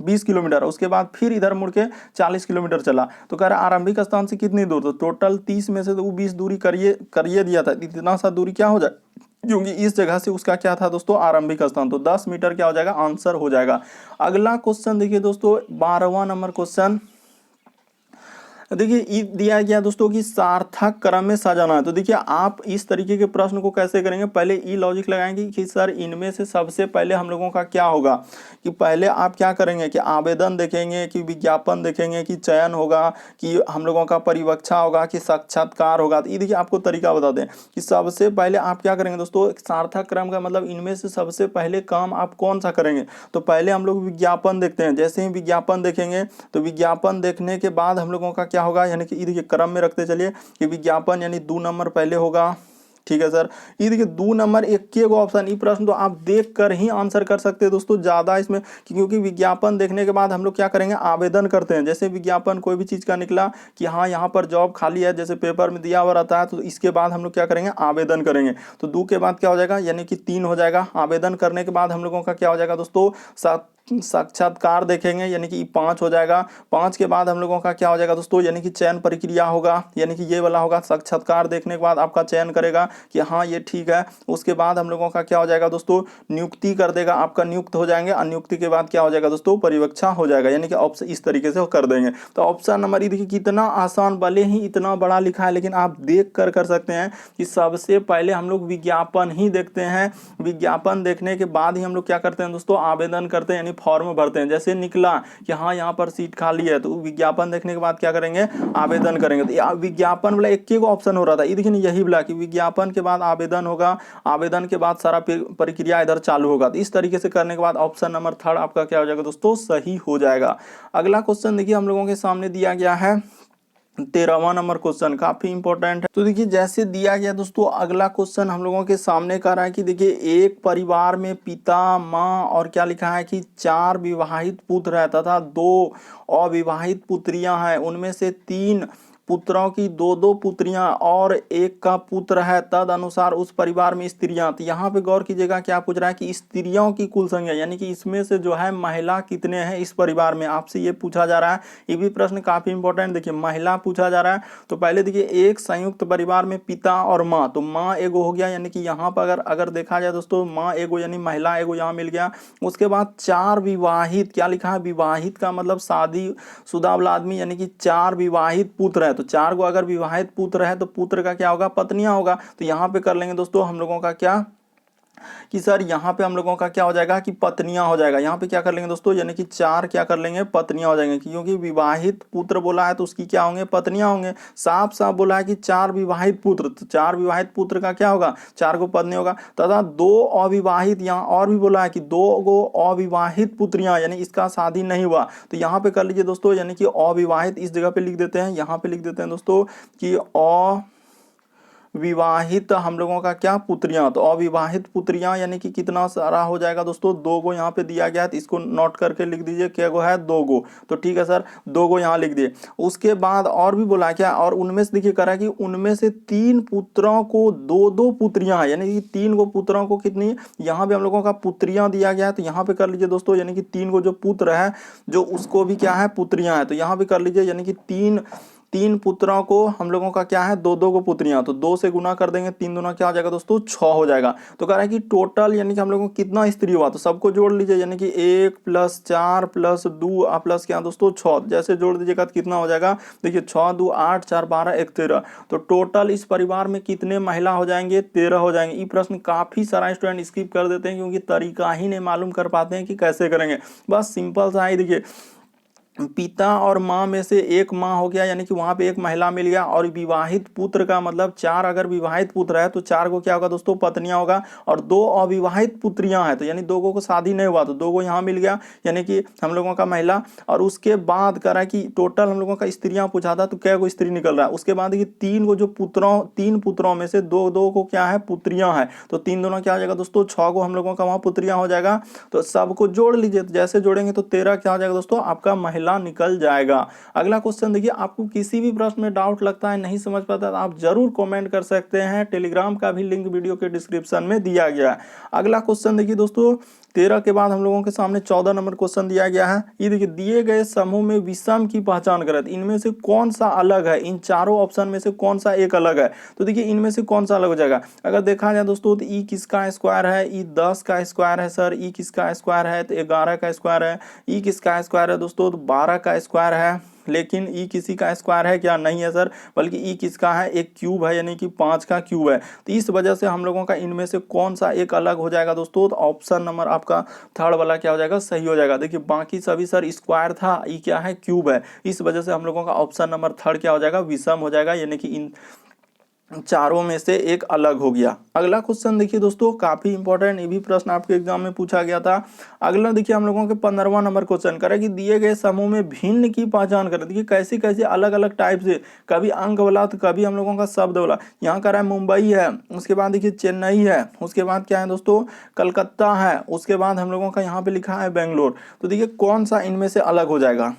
20 किलोमीटर, उसके बाद फिर इधर मुड़ के 40 किलोमीटर चला। तो कह रहा है आरंभिक स्थान से कितनी दूर, तो टोटल 30 में से तो 20 दूरी करिए दिया था, इतना सा दूरी क्या हो जाए, क्योंकि इस जगह से उसका क्या था दोस्तों आरंभिक स्थान, तो 10 मीटर क्या हो जाएगा आंसर हो जाएगा। अगला क्वेश्चन देखिए दोस्तों 12वां नंबर क्वेश्चन देखिए दिया गया दोस्तों कि सार्थक क्रम में सजाना है। तो देखिए आप इस तरीके के प्रश्न को कैसे करेंगे, पहले ई लॉजिक लगाएंगे कि सर इनमें से सबसे पहले हम लोगों का क्या होगा, कि पहले आप क्या करेंगे कि आवेदन देखेंगे, कि विज्ञापन देखेंगे, कि चयन होगा, कि हम लोगों का परिवीक्षा होगा, कि साक्षात्कार होगा। तो ये देखिए आपको तरीका बता दें कि सबसे पहले आप क्या करेंगे दोस्तों, सार्थक क्रम का मतलब इनमें से सबसे पहले काम आप कौन सा करेंगे। तो पहले हम लोग विज्ञापन देखते हैं, जैसे ही विज्ञापन देखेंगे तो विज्ञापन देखने के बाद हम लोगों का क्या होगा, यानी कि देखिए क्रम में रखते चलिए कि विज्ञापन यानी 2 नंबर पहले होगा, ठीक है सर। ये देखिए 2 नंबर एक के ऑप्शन, ये प्रश्न तो आप देख कर ही आंसर कर सकते हैं दोस्तों, ज्यादा इसमें क्योंकि विज्ञापन देखने के बाद हम लोग क्या करेंगे आवेदन करते हैं। जैसे विज्ञापन कोई भी चीज का निकला कि हाँ यहाँ पर जॉब खाली है, जैसे पेपर में दिया हुआ रहता है, तो इसके बाद हम लोग क्या करेंगे आवेदन करेंगे। तो 2 के बाद क्या हो जाएगा, यानी कि 3 हो जाएगा। आवेदन करने के बाद हम लोगों का क्या हो जाएगा दोस्तों साक्षात्कार देखेंगे, यानी कि 5 हो जाएगा। 5 के बाद हम लोगों का क्या हो जाएगा दोस्तों, यानी कि चयन प्रक्रिया होगा, यानी कि ये वाला होगा। साक्षात्कार देखने के बाद आपका चयन करेगा कि हाँ ये ठीक है। उसके बाद हम लोगों का क्या हो जाएगा दोस्तों, नियुक्ति कर देगा, आपका नियुक्त हो जाएंगे। नियुक्ति के बाद क्या हो जाएगा दोस्तों, परिवीक्षा हो जाएगा, यानी कि ऑप्शन इस तरीके से कर देंगे। तो ऑप्शन नंबर ये देखिए कितना आसान, भले ही इतना बड़ा लिखा है लेकिन आप देख कर सकते हैं कि सबसे पहले हम लोग विज्ञापन ही देखते हैं। विज्ञापन देखने के बाद ही हम लोग क्या करते हैं दोस्तों, आवेदन करते हैं, यानी फॉर्म भरते हैं। जैसे निकला कि हाँ यहाँ पर सीट खाली है, तो विज्ञापन देखने के बाद क्या करेंगे आवेदन करेंगे। तो विज्ञापन वाला एक ही ऑप्शन हो रहा था, ये देखिए यही बोला कि विज्ञापन के बाद आवेदन होगा, आवेदन के बाद सारा प्रक्रिया इधर चालू होगा। तो इस तरीके से करने के बाद ऑप्शन नंबर 3 आपका क्या हो जाएगा दोस्तों सही हो जाएगा। अगला क्वेश्चन देखिए हम लोगों के सामने दिया गया है 13वां नंबर क्वेश्चन, काफी इंपॉर्टेंट है। तो देखिए जैसे दिया गया दोस्तों अगला क्वेश्चन हम लोगों के सामने कर रहा है कि देखिए एक परिवार में पिता माँ और क्या लिखा है कि 4 विवाहित पुत्र है तथा 2 अविवाहित पुत्रियां हैं, उनमें से 3 पुत्रों की 2 पुत्रियां और 1 का पुत्र है, तद अनुसार उस परिवार में स्त्रियां। तो यहाँ पे गौर कीजिएगा क्या पूछ रहा है कि स्त्रियों की कुल संख्या, यानी कि इसमें से जो है महिला कितने हैं इस परिवार में, आपसे ये पूछा जा रहा है। ये भी प्रश्न काफी इंपॉर्टेंट, देखिए महिला पूछा जा रहा है। तो पहले देखिए एक संयुक्त परिवार में पिता और माँ, तो माँ एगो हो गया, यानी कि यहाँ पर अगर देखा जाए दोस्तों माँ एगो यानी महिला एगो यहाँ मिल गया। उसके बाद 4 विवाहित, क्या लिखा है विवाहित का मतलब शादी शुदा वाला आदमी, यानी कि 4 विवाहित पुत्र है। तो 4 को अगर विवाहित पुत्र है तो पुत्र का क्या होगा पत्नियां होगा। तो यहाँ पे कर लेंगे दोस्तों हम लोगों का क्या कि सर यहाँ पे हम लोगों का क्या हो जाएगा कि पत्नियां हो जाएगा। यहाँ पे क्या कर लेंगे दोस्तों, यानी कि 4 क्या कर लेंगे पत्नियां हो जाएंगे, क्योंकि विवाहित पुत्र बोला है तो उसकी क्या होंगे पत्नियां होंगे। साफ साफ बोला है कि 4 विवाहित पुत्र, तो 4 विवाहित पुत्र का क्या होगा 4 को पत्नी होगा, तथा 2 अविवाहित, यहाँ और भी बोला है कि 2 गो अविवाहित पुत्रियां, यानी इसका शादी नहीं हुआ। तो यहाँ पे कर लीजिए दोस्तों, यानी कि अविवाहित इस जगह पे लिख देते हैं, यहाँ पे लिख देते हैं दोस्तों कि विवाहित हम लोगों का क्या पुत्रियां। तो अविवाहित पुत्रियां यानी कि कितना सारा हो जाएगा दोस्तों 2 गो, यहाँ पे दिया गया है तो इसको नोट करके लिख दीजिए क्या गो है 2 गो। तो ठीक है सर 2 गो यहाँ लिख दिए। उसके बाद और भी बोला क्या, और उनमें से देखिए करा कि उनमें से 3 पुत्रों को 2 पुत्रियां हैं, यानी कि 3 को पुत्रों को कितनी, यहाँ पे हम लोगों का पुत्रियां दिया गया है। तो यहाँ पे कर लीजिए दोस्तों, यानी कि 3 को जो पुत्र है जो उसको भी क्या है पुत्रियां है। तो यहाँ पे कर लीजिए, यानी कि 3 पुत्रों को हम लोगों का क्या है 2 को पुत्रियां, तो 2 से गुना कर देंगे, 3 दूना क्या हो जाएगा दोस्तों 6 हो जाएगा। तो कह रहा है कि टोटल यानी कि हम लोगों को कितना स्त्री हुआ, तो सबको जोड़ लीजिए, यानी कि 1 + 4 + 2 प्लस क्या दोस्तों 6, जैसे जोड़ दीजिएगा तो कितना हो जाएगा, देखिए 6 2 8 4 12 1 13। तो टोटल इस परिवार में कितने महिला हो जाएंगे 13 हो जाएंगे। ये प्रश्न काफी सारा स्टूडेंट स्किप कर देते हैं क्योंकि तरीका ही नहीं मालूम कर पाते हैं कि कैसे करेंगे। बस सिंपल सा है, देखिए पिता और माँ में से एक माँ हो गया, यानी कि वहां पे एक महिला मिल गया। और विवाहित पुत्र का मतलब 4, अगर विवाहित पुत्र है तो 4 को क्या होगा दोस्तों, पत्नियां होगा। और 2 अविवाहित पुत्रियां हैं, तो यानी 2 को शादी नहीं हुआ तो 2 को यहाँ मिल गया, यानी कि हम लोगों का महिला। और उसके बाद करा कि टोटल हम लोगों का स्त्रियां पूछा था, तो क्या को स्त्री निकल रहा है। उसके बाद कि 3 को जो पुत्रों 3 पुत्रों में से 2 को क्या है, पुत्रियां हैं, तो 3 दोनों क्या हो जाएगा दोस्तों, 6 को हम लोगों का वहां पुत्रियां हो जाएगा। तो सबको जोड़ लीजिए, तो जैसे जोड़ेंगे तो 13 क्या हो जाएगा दोस्तों, आपका महिला निकल जाएगा। अगला क्वेश्चन देखिए, आपको किसी भी प्रश्न में डाउट लगता है, नहीं समझ पाता, तो आप जरूर कमेंट कर सकते हैं। टेलीग्राम का भी लिंक वीडियो के डिस्क्रिप्शन में दिया गया है। अगला क्वेश्चन देखिए दोस्तों, 13 के बाद हम लोगों के सामने 14 नंबर क्वेश्चन दिया गया है। ये देखिए, दिए गए समूह में विषम की पहचान करें, इनमें से कौन सा अलग है, इन चारों ऑप्शन में से कौन सा एक अलग है। तो देखिए इनमें से कौन सा अलग हो जाएगा। अगर देखा जाए दोस्तों, तो ई किसका स्क्वायर है, ई 10 का स्क्वायर है सर। ई किसका स्क्वायर है, तो 11 का स्क्वायर है। ई किसका स्क्वायर है दोस्तों, तो 12 का स्क्वायर है। लेकिन ई किसी का स्क्वायर है क्या, नहीं है सर, बल्कि ई किसका है, एक क्यूब है, यानी कि 5 का क्यूब है। तो इस वजह से हम लोगों का इनमें से कौन सा एक अलग हो जाएगा दोस्तों, तो ऑप्शन नंबर आपका थर्ड वाला क्या हो जाएगा, सही हो जाएगा। देखिए बाकी सभी सर स्क्वायर था, ई क्या है, क्यूब है। इस वजह से हम लोगों का ऑप्शन नंबर थर्ड क्या हो जाएगा, विषम हो जाएगा, यानी कि इन चारों में से एक अलग हो गया। अगला क्वेश्चन देखिए दोस्तों, काफी इंपॉर्टेंट, ये भी प्रश्न आपके एग्जाम में पूछा गया था। अगला देखिए हम लोगों के 15वां नंबर क्वेश्चन करे कि दिए गए समूह में भिन्न की पहचान करें। देखिए कैसे कैसे अलग अलग टाइप से, कभी अंक वाला तो कभी हम लोगों का शब्द वाला। यहाँ कह रहा है मुंबई है, उसके बाद देखिए चेन्नई है, उसके बाद क्या है दोस्तों, कलकत्ता है, उसके बाद हम लोगों का यहाँ पे लिखा है बेंगलोर। तो देखिए कौन सा इनमें से अलग हो जाएगा।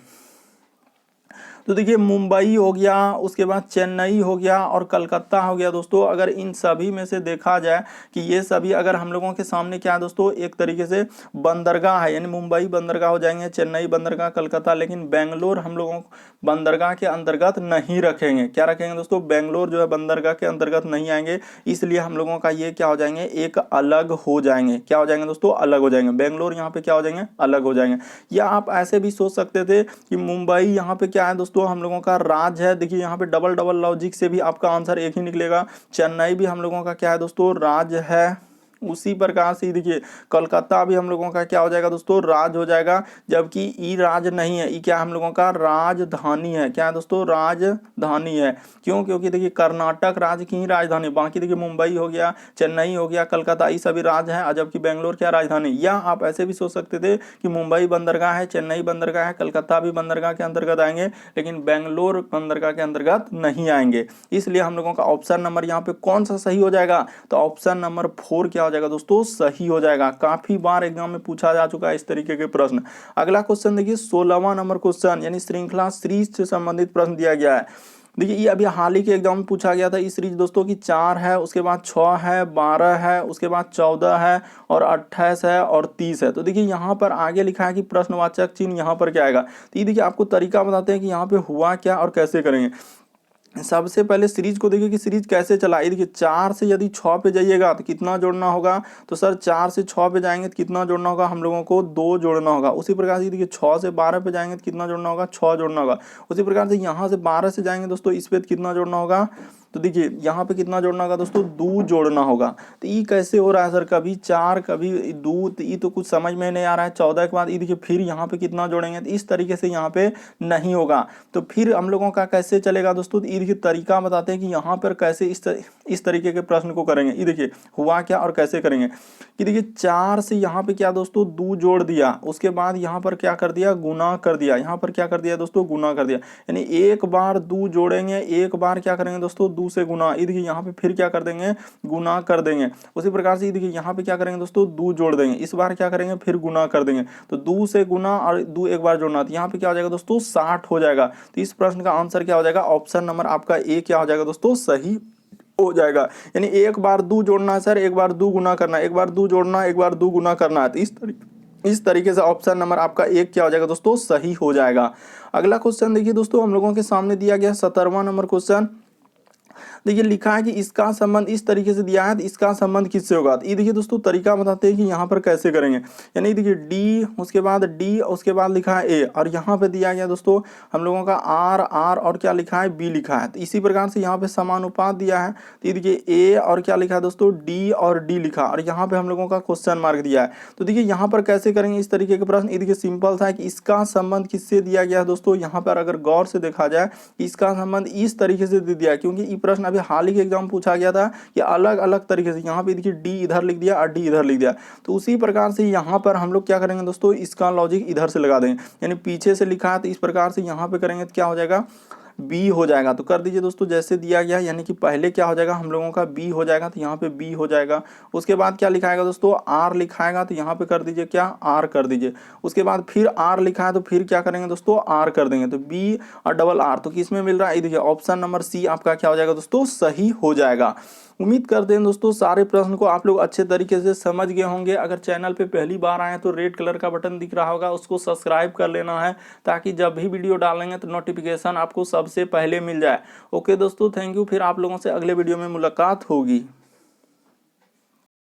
तो देखिए मुंबई हो गया, उसके बाद चेन्नई हो गया और कलकत्ता हो गया दोस्तों। अगर इन सभी में से देखा जाए कि ये सभी अगर हम लोगों के सामने क्या है दोस्तों, एक तरीके से बंदरगाह है, यानी मुंबई बंदरगाह हो जाएंगे, चेन्नई बंदरगाह, कलकत्ता। लेकिन बेंगलोर हम लोगों को बंदरगाह के अंतर्गत नहीं रखेंगे। क्या रखेंगे दोस्तों, बेंगलोर जो है बंदरगाह के अंतर्गत नहीं आएंगे, इसलिए हम लोगों का ये क्या हो जाएंगे, एक अलग हो जाएंगे। क्या हो जाएंगे दोस्तों, अलग हो जाएंगे। बेंगलोर यहाँ पे क्या हो जाएंगे, अलग हो जाएंगे। या आप ऐसे भी सोच सकते थे कि मुंबई यहाँ पे क्या है दोस्तों, हम लोगों का राज्य है। देखिए यहाँ पे डबल डबल लॉजिक से भी आपका आंसर एक ही निकलेगा। चेन्नई भी हम लोगों का क्या है दोस्तों, राज्य है। उसी प्रकार से देखिए कोलकाता भी हम लोगों का क्या हो जाएगा दोस्तों, राज हो जाएगा। जबकि ई राज नहीं है, ई क्या हम लोगों का राजधानी है। क्या है दोस्तों, राजधानी है। क्यों, क्योंकि देखिए कर्नाटक राज्य की ही राजधानी। बाकी देखिए मुंबई हो गया, चेन्नई हो गया, कलकत्ता, ये सभी राज्य हैं, जबकि बेंगलोर क्या राजधानी। या आप ऐसे भी सोच सकते थे कि मुंबई बंदरगाह है, चेन्नई बंदरगाह है, कलकत्ता भी बंदरगाह के अंतर्गत आएंगे, लेकिन बेंगलोर बंदरगाह के अंतर्गत नहीं आएंगे। इसलिए हम लोगों का ऑप्शन नंबर यहाँ पे कौन सा सही हो जाएगा, तो ऑप्शन नंबर 4 क्या हो जाएगा दोस्तों, सही हो जाएगा। काफी बार एग्जाम में पूछा जा चुका है इस तरीके के प्रश्न। अगला क्वेश्चन देखिए 16वां नंबर क्वेश्चन, यानी श्रृंखला सीरीज से संबंधित प्रश्न दिया गया है। देखिए ये अभी हाल ही के एग्जाम में पूछा गया था। इस सीरीज दोस्तों की 4 है, उसके बाद 6 है, 12 है, उसके बाद 14 है और 28 है और 30 है। तो देखिए यहाँ पर आगे लिखा है कि प्रश्नवाचक चिन्ह यहाँ पर क्या आएगा। तो ये देखिए आपको तरीका बताते हैं कि यहाँ पे हुआ क्या और कैसे करेंगे। सबसे पहले सीरीज को देखिए कि सीरीज कैसे चला। ये देखिए 4 से यदि 6 पे जाइएगा तो कितना जोड़ना होगा, तो सर 4 से 6 पे जाएंगे तो कितना जोड़ना होगा, हम लोगों को 2 जोड़ना होगा। उसी प्रकार से देखिए 6 से 12 पे जाएंगे तो कितना जोड़ना होगा, 6 जोड़ना होगा। उसी प्रकार से यहाँ से 12 से जाएंगे दोस्तों इस पे कितना जोड़ना होगा, तो देखिए यहाँ पे कितना जोड़ना होगा दोस्तों, 2 जोड़ना होगा। तो ये कैसे हो रहा है सर, कभी 4 कभी 2, तो ये तो कुछ समझ में नहीं आ रहा है। 14 के बाद ये देखिए फिर यहाँ पे कितना जोड़ेंगे, तो इस तरीके से यहाँ पे नहीं होगा। तो फिर हम लोगों का कैसे चलेगा दोस्तों, तो ये देखिए तरीका बताते हैं कि यहाँ पर कैसे इस तरीके के प्रश्न को करेंगे। ये देखिए हुआ क्या और कैसे करेंगे कि देखिए 4 से यहाँ पे क्या दोस्तों 2 जोड़ दिया, उसके बाद यहाँ पर क्या कर दिया, गुना कर दिया। यहाँ पर क्या कर दिया दोस्तों, गुना कर दिया। यानी एक बार 2 जोड़ेंगे, एक बार क्या करेंगे दोस्तों 2 से गुना। ये देखिए यहाँ पे फिर क्या कर देंगे, गुना कर देंगे। उसी प्रकार से ये देखिए यहाँ पे क्या करेंगे दोस्तों, 2 जोड़ देंगे, इस बार क्या करेंगे फिर गुना कर देंगे। तो 2 से गुना और 2 एक बार जोड़ना, तो यहाँ पे क्या हो जाएगा दोस्तों 60 हो जाएगा। तो इस प्रश्न का आंसर क्या हो जाएगा, ऑप्शन नंबर आपका ए क्या हो जाएगा दोस्तों, सही हो जाएगा। यानी एक बार 2 जोड़ना है सर, एक बार 2 गुना करना, एक बार 2 जोड़ना, एक बार 2 गुना करना है। तो इस तरीके से ऑप्शन नंबर आपका एक क्या हो जाएगा दोस्तों, सही हो जाएगा। अगला क्वेश्चन देखिए दोस्तों, हम लोगों के सामने दिया गया 17वां नंबर क्वेश्चन। देखिए लिखा है कि इसका संबंध इस तरीके से दिया है, तो इसका संबंध किससे होगा। तो ये देखिए दोस्तों तरीका बताते हैं कि यहाँ पर कैसे करेंगे। यानी देखिए डी, उसके बाद डी, उसके बाद लिखा है ए, और यहाँ पे दिया गया दोस्तों हम लोगों का आर, आर और क्या लिखा है, बी लिखा है। तो इसी प्रकार से यहाँ पे समानुपात दिया है, तो ये देखिए ए और क्या लिखा है दोस्तों, डी और डी लिखा, और यहाँ पे हम लोगों का क्वेश्चन मार्क दिया है। तो देखिए यहाँ पर कैसे करेंगे इस तरीके के प्रश्न। ये देखिए सिंपल था कि इसका संबंध किससे दिया गया है दोस्तों। यहाँ पर अगर गौर से देखा जाए इसका संबंध इस तरीके से दे दिया है, क्योंकि ये प्रश्न अभी हाल ही के एग्जाम पूछा गया था कि अलग अलग तरीके से। यहाँ पे देखिए डी इधर लिख दिया और डी इधर लिख दिया, तो उसी प्रकार से यहाँ पर हम लोग क्या करेंगे दोस्तों, इसका लॉजिक इधर से लगा देंगे। यानी पीछे से लिखा है तो इस प्रकार से यहाँ पे करेंगे तो क्या हो जाएगा, बी हो जाएगा। तो कर दीजिए दोस्तों जैसे दिया गया, यानी कि पहले क्या हो जाएगा हम लोगों का बी हो जाएगा, तो यहाँ पे बी हो जाएगा। उसके बाद क्या लिखाएगा दोस्तों, आर लिखाएगा, तो यहाँ पे कर दीजिए क्या, आर कर दीजिए। उसके बाद फिर आर लिखा है तो फिर क्या करेंगे दोस्तों, आर कर देंगे, तो बी और डबल आर। तो किस में मिल रहा है, देखिए ऑप्शन नंबर सी आपका क्या हो जाएगा दोस्तों, सही हो जाएगा। उम्मीद करते हैं दोस्तों सारे प्रश्न को आप लोग अच्छे तरीके से समझ गए होंगे। अगर चैनल पे पहली बार आए तो रेड कलर का बटन दिख रहा होगा, उसको सब्सक्राइब कर लेना है, ताकि जब भी वीडियो डालेंगे तो नोटिफिकेशन आपको सबसे पहले मिल जाए। ओके दोस्तों, थैंक यू। फिर आप लोगों से अगले वीडियो में मुलाकात होगी।